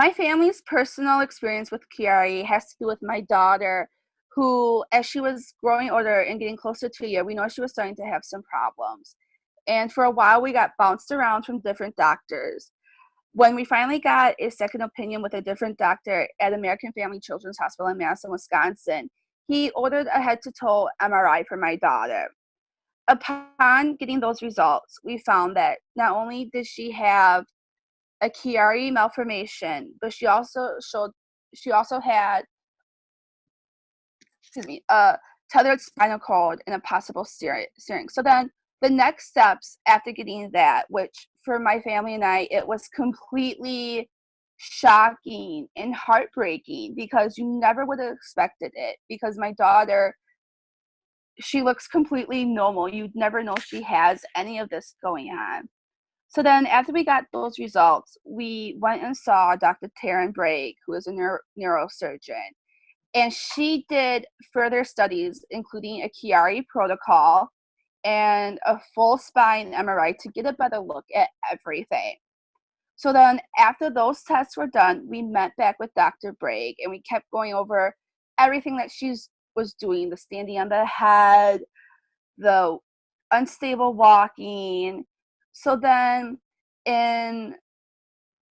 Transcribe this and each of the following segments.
my family's personal experience with Chiari has to do with my daughter, who, as she was growing older and getting closer to a year, we know she was starting to have some problems. And for a while, we got bounced around from different doctors. When we finally got a second opinion with a different doctor at American Family Children's Hospital in Madison, Wisconsin, he ordered a head-to-toe MRI for my daughter. Upon getting those results, we found that not only did she have a Chiari malformation, but she also had, a tethered spinal cord and a possible steering. So then the next steps after getting that, which for my family and I, it was completely shocking and heartbreaking because you never would have expected it, because my daughter, she looks completely normal. You'd never know she has any of this going on. So then after we got those results, we went and saw Dr. Taryn Bragg, who is a neurosurgeon. And she did further studies, including a Chiari protocol and a full spine MRI to get a better look at everything. So then after those tests were done, we met back with Dr. Bragg and we kept going over everything that she was doing, the standing on the head, the unstable walking. So then in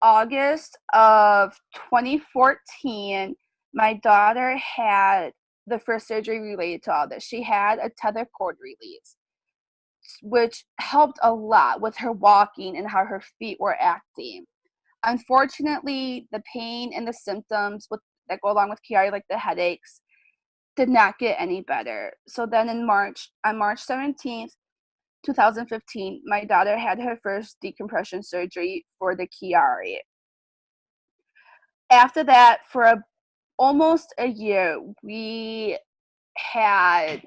August of 2014, my daughter had the first surgery related to all this. She had a tether cord release, which helped a lot with her walking and how her feet were acting. Unfortunately, the pain and the symptoms that go along with Chiari, like the headaches, did not get any better. So then on March 17th, 2015, my daughter had her first decompression surgery for the Chiari. After that, for almost a year, we had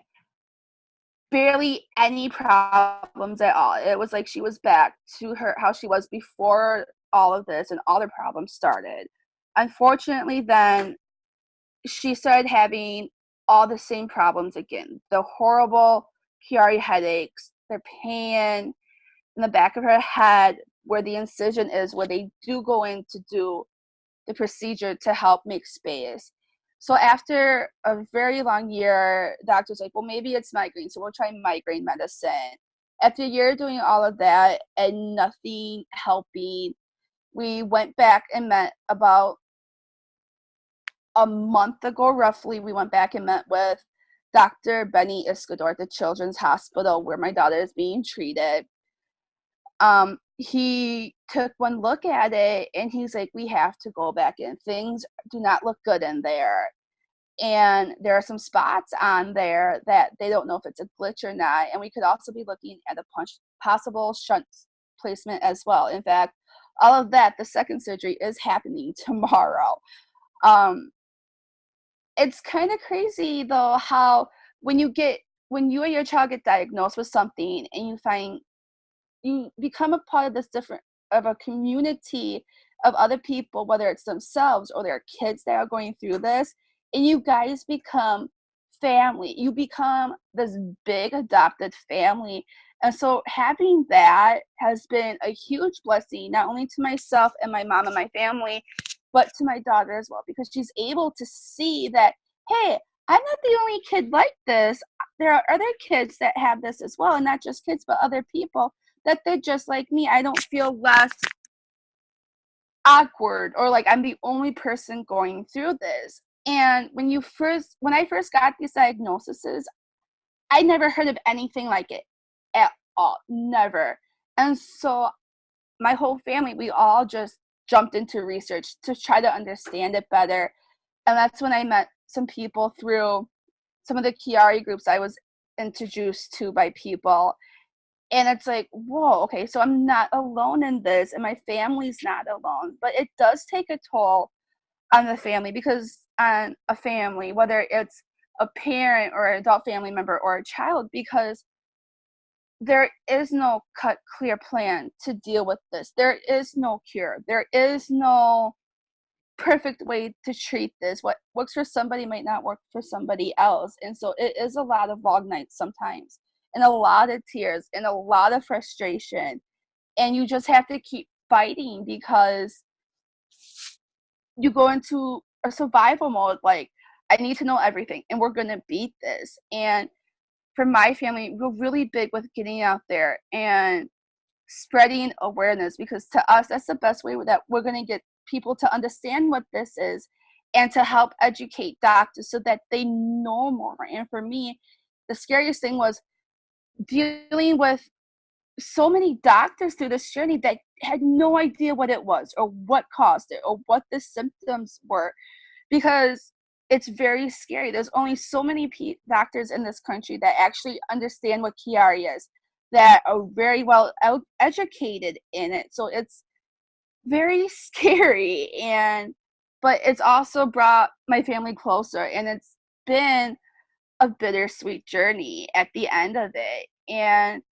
barely any problems at all. It was like she was back to how she was before all of this and all the problems started. Unfortunately, then she started having all the same problems again. The horrible Chiari headaches, the pain in the back of her head where the incision is, where they do go in to do the procedure to help make space. So after a very long year, doctor's like, well, maybe it's migraine, so we'll try migraine medicine. After a year doing all of that and nothing helping, we went back and met about a month ago, roughly. We went back and met with Dr. Benny Iscador at the Children's Hospital where my daughter is being treated. He took one look at it and he's like, we have to go back in. Things do not look good in there. And there are some spots on there that they don't know if it's a glitch or not. And we could also be looking at a possible shunt placement as well. In fact, all of that, the second surgery is happening tomorrow. It's kind of crazy though, how when you or your child get diagnosed with something and you become a part of a community of other people, whether it's themselves or their kids that are going through this, and you guys become family. You become this big adopted family. And so having that has been a huge blessing, not only to myself and my mom and my family, but to my daughter as well, because she's able to see that, hey, I'm not the only kid like this. There are other kids that have this as well, and not just kids, but other people, that they're just like me. I don't feel less awkward or like I'm the only person going through this. And when I first got these diagnoses, I never heard of anything like it at all. Never. And so my whole family, we all just jumped into research to try to understand it better. And that's when I met some people through some of the Chiari groups I was introduced to by people. And it's like, whoa, okay, so I'm not alone in this, and my family's not alone. But it does take a toll on the family, because on a family, whether it's a parent or an adult family member or a child, because there is no clear plan to deal with this. There is no cure. There is no perfect way to treat this. What works for somebody might not work for somebody else. And so it is a lot of long nights sometimes, and a lot of tears and a lot of frustration. And you just have to keep fighting, because you go into a survival mode, like, I need to know everything and we're going to beat this. And for my family, we're really big with getting out there and spreading awareness, because to us, that's the best way that we're going to get people to understand what this is and to help educate doctors so that they know more. And for me, the scariest thing was dealing with so many doctors through this journey that had no idea what it was or what caused it or what the symptoms were, because it's very scary. There's only so many doctors in this country that actually understand what Chiari is, that are very well educated in it. So it's very scary, but it's also brought my family closer, and it's been a bittersweet journey at the end of it. And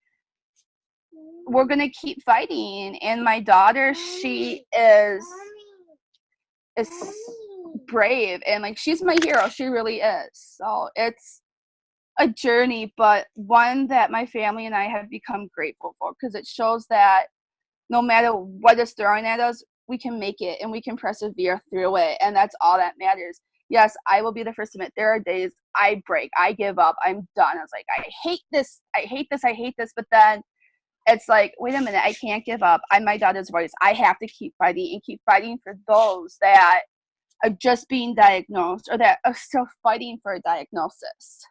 we're gonna keep fighting. And my daughter, she is brave, and like, she's my hero. She really is. So it's a journey, but one that my family and I have become grateful for, because it shows that no matter what is thrown at us, we can make it and we can persevere through it, and that's all that matters. Yes, I will be the first to admit there are days I break, I give up, I'm done. I was like, I hate this, I hate this, I hate this. But then it's like, wait a minute, I can't give up. I'm my daughter's voice. I have to keep fighting and keep fighting for those that are just being diagnosed or that are still fighting for a diagnosis.